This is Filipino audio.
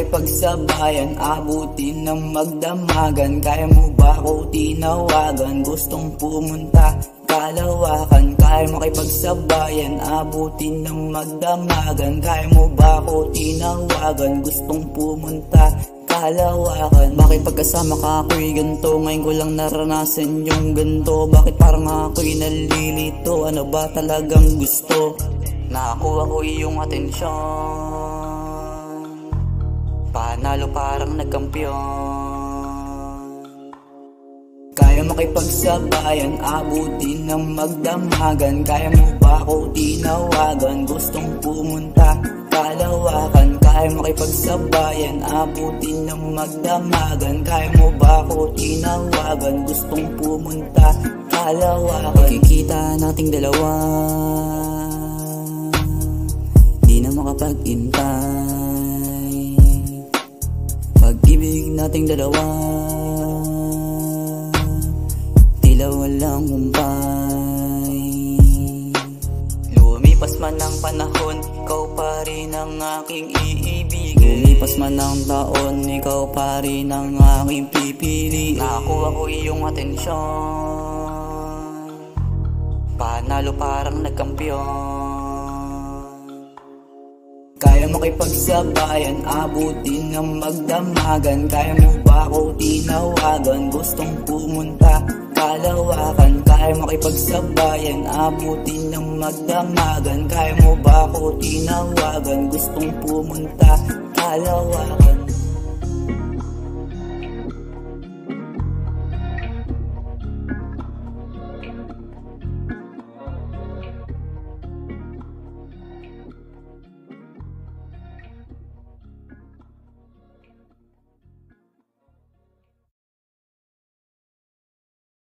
makipagsabayan, abutin ng magdamagan. Kaya mo ba ako tinawagan? Gustong pumunta Kalawakan. Kaya makipagsabayan, abutin ng magdamagan. Kaya mo ba ako tinawagan? Gustong pumunta Kalawakan. Bakit pagkasama ka ako'y ganito? Ngayon ko lang naranasan yung ganito. Bakit parang ako'y nalilito? Ano ba talagang gusto? Nakakuha ko iyong atensyon, panalo parang nagkampiyon. Kaya makipagsabayan, abutin ng magdamagan. Kaya mo ba ako tinawagan? Gustong pumunta Kalawakan. Kaya makipagsabayan, abutin ng magdamagan. Kaya mo ba ako tinawagan? Gustong pumunta Kalawakan. Kikita nating dalawa, di na makapag-intay. Pag-ibig nating dalawa, tila walang humpay. Lumipas man ang panahon, ikaw pa rin ang aking iibigin. Lumipas man ang taon, ikaw pa rin ang aking pipili. Nakuha ko iyong atensyon, panalo parang nagkampiyon. Kaya makipagsabayan, abutin ng magdamagan. Kaya mo ba ako tinawagan? Gustong pumunta Kalawakan. Kaya makipagsabayan, abutin ng magdamagan. Kaya mo ba ako tinawagan? Gustong pumunta Kalawakan.